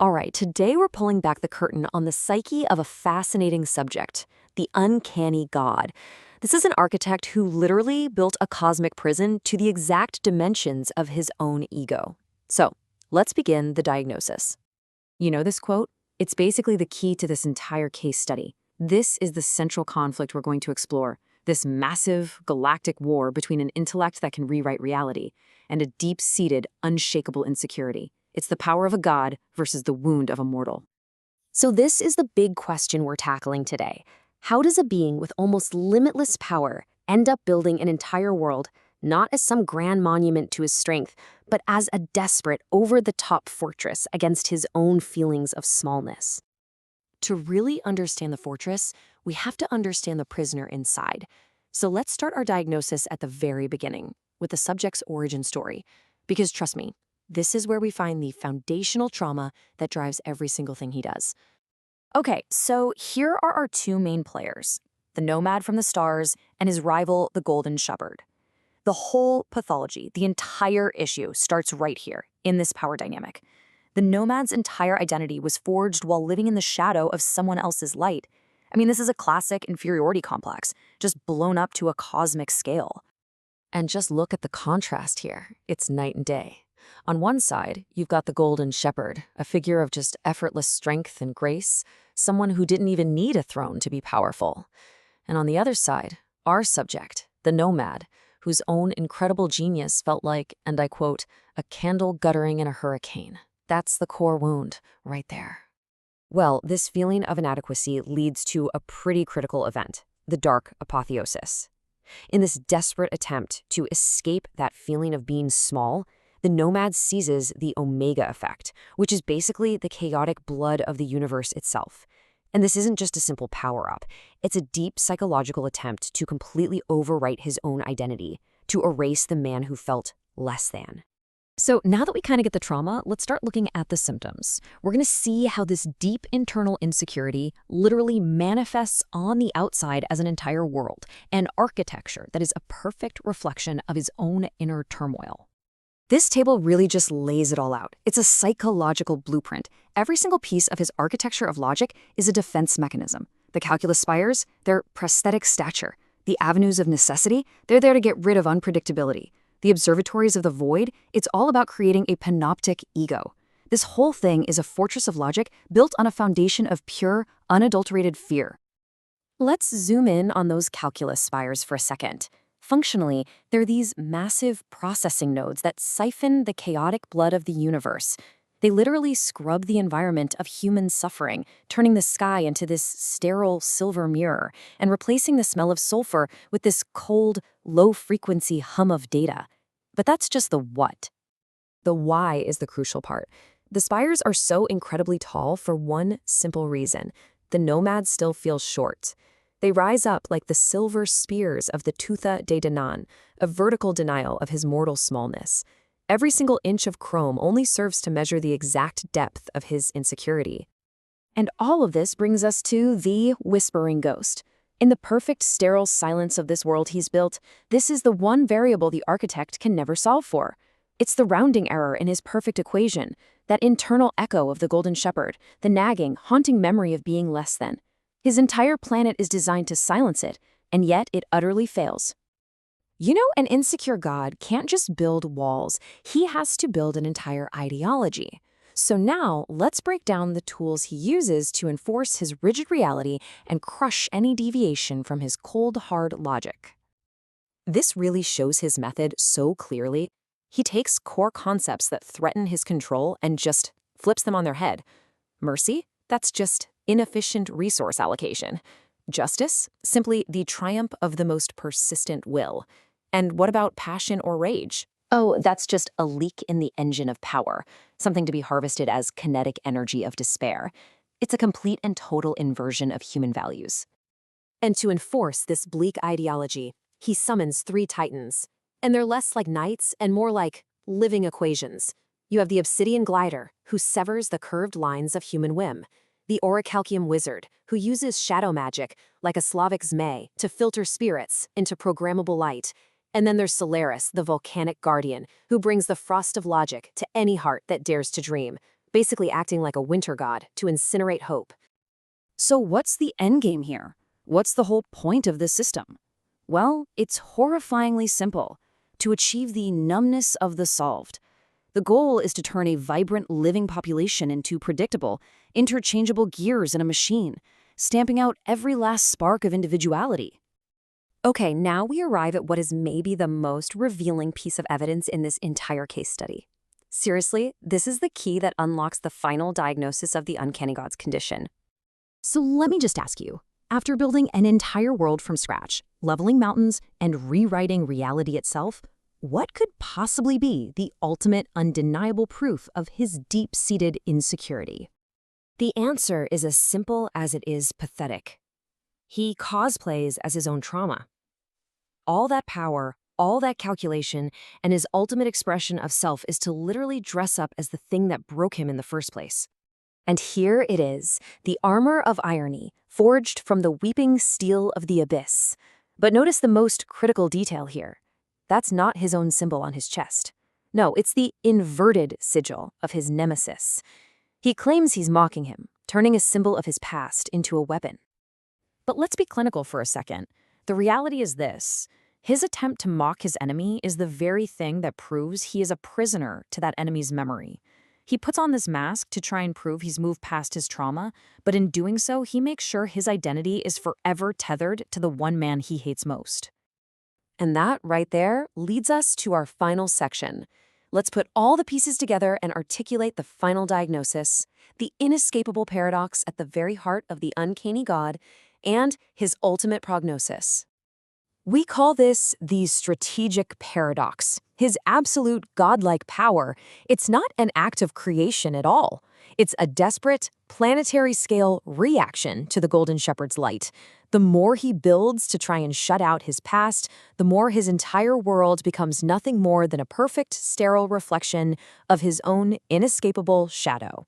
All right, today we're pulling back the curtain on the psyche of a fascinating subject, the uncanny god. This is an architect who literally built a cosmic prison to the exact dimensions of his own ego. So, let's begin the diagnosis. You know this quote? It's basically the key to this entire case study. This is the central conflict we're going to explore, this massive galactic war between an intellect that can rewrite reality and a deep-seated, unshakable insecurity. It's the power of a god versus the wound of a mortal. So this is the big question we're tackling today. How does a being with almost limitless power end up building an entire world, not as some grand monument to his strength, but as a desperate, over-the-top fortress against his own feelings of smallness? To really understand the fortress, we have to understand the prisoner inside. So let's start our diagnosis at the very beginning, with the subject's origin story. Because trust me, this is where we find the foundational trauma that drives every single thing he does. Okay, so here are our two main players, the nomad from the stars and his rival, the golden shepherd. The whole pathology, the entire issue, starts right here, in this power dynamic. The nomad's entire identity was forged while living in the shadow of someone else's light. I mean, this is a classic inferiority complex, just blown up to a cosmic scale. And just look at the contrast here. It's night and day. On one side, you've got the golden shepherd, a figure of just effortless strength and grace, someone who didn't even need a throne to be powerful. And on the other side, our subject, the nomad, whose own incredible genius felt like, and I quote, a candle guttering in a hurricane. That's the core wound, right there. Well, this feeling of inadequacy leads to a pretty critical event, the dark apotheosis. In this desperate attempt to escape that feeling of being small, the nomad seizes the omega effect, which is basically the chaotic blood of the universe itself. And this isn't just a simple power-up. It's a deep psychological attempt to completely overwrite his own identity, to erase the man who felt less than. So now that we kind of get the trauma, let's start looking at the symptoms. We're going to see how this deep internal insecurity literally manifests on the outside as an entire world, an architecture that is a perfect reflection of his own inner turmoil. This table really just lays it all out. It's a psychological blueprint. Every single piece of his architecture of logic is a defense mechanism. The calculus spires, they're prosthetic stature. The avenues of necessity, they're there to get rid of unpredictability. The observatories of the void, it's all about creating a panoptic ego. This whole thing is a fortress of logic built on a foundation of pure, unadulterated fear. Let's zoom in on those calculus spires for a second. Functionally, they're these massive processing nodes that siphon the chaotic blood of the universe. They literally scrub the environment of human suffering, turning the sky into this sterile silver mirror and replacing the smell of sulfur with this cold, low-frequency hum of data. But that's just the what. The why is the crucial part. The spires are so incredibly tall for one simple reason. The nomad still feels short. They rise up like the silver spears of the Tuatha De Danann, a vertical denial of his mortal smallness. Every single inch of chrome only serves to measure the exact depth of his insecurity. And all of this brings us to the whispering ghost. In the perfect sterile silence of this world he's built, this is the one variable the architect can never solve for. It's the rounding error in his perfect equation, that internal echo of the golden shepherd, the nagging, haunting memory of being less than. His entire planet is designed to silence it, and yet it utterly fails. You know, an insecure god can't just build walls. He has to build an entire ideology. So now, let's break down the tools he uses to enforce his rigid reality and crush any deviation from his cold, hard logic. This really shows his method so clearly. He takes core concepts that threaten his control and just flips them on their head. Mercy? That's just inefficient resource allocation. Justice? Simply the triumph of the most persistent will. And what about passion or rage? Oh, that's just a leak in the engine of power, something to be harvested as kinetic energy of despair. It's a complete and total inversion of human values. And to enforce this bleak ideology, he summons 3 titans. And they're less like knights and more like living equations. You have the obsidian glider, who severs the curved lines of human whim. The orichalcum wizard, who uses shadow magic, like a Slavic zmei, to filter spirits into programmable light. And then there's Solaris, the volcanic guardian, who brings the frost of logic to any heart that dares to dream. basically acting like a winter god to incinerate hope. So what's the endgame here? What's the whole point of this system? Well, it's horrifyingly simple: to achieve the numbness of the solved. The goal is to turn a vibrant living population into predictable, interchangeable gears in a machine, stamping out every last spark of individuality. Okay, now we arrive at what is maybe the most revealing piece of evidence in this entire case study. Seriously, this is the key that unlocks the final diagnosis of the uncanny gods condition. So let me just ask you, after building an entire world from scratch, leveling mountains, and rewriting reality itself, what could possibly be the ultimate undeniable proof of his deep-seated insecurity? The answer is as simple as it is pathetic. He cosplays as his own trauma. All that power, all that calculation, and his ultimate expression of self is to literally dress up as the thing that broke him in the first place. And here it is, the armor of irony, forged from the weeping steel of the abyss. But notice the most critical detail here. That's not his own symbol on his chest. No, it's the inverted sigil of his nemesis. He claims he's mocking him, turning a symbol of his past into a weapon. But let's be clinical for a second. The reality is this: his attempt to mock his enemy is the very thing that proves he is a prisoner to that enemy's memory. He puts on this mask to try and prove he's moved past his trauma, but in doing so, he makes sure his identity is forever tethered to the one man he hates most. And that right there leads us to our final section. Let's put all the pieces together and articulate the final diagnosis, the inescapable paradox at the very heart of the uncanny god, and his ultimate prognosis. We call this the strategic paradox. His absolute godlike power, it's not an act of creation at all. It's a desperate, planetary-scale reaction to the Golden Shepherd's light. The more he builds to try and shut out his past, the more his entire world becomes nothing more than a perfect, sterile reflection of his own inescapable shadow.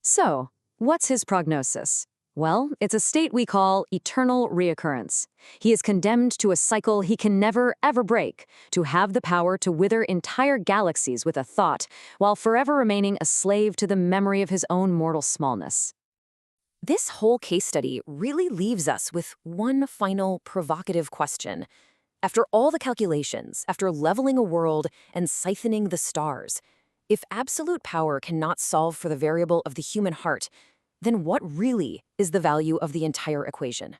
So, what's his prognosis? Well, it's a state we call eternal reoccurrence. He is condemned to a cycle he can never, ever break, to have the power to wither entire galaxies with a thought, while forever remaining a slave to the memory of his own mortal smallness. This whole case study really leaves us with one final provocative question. After all the calculations, after leveling a world and siphoning the stars, if absolute power cannot solve for the variable of the human heart, then what really is the value of the entire equation?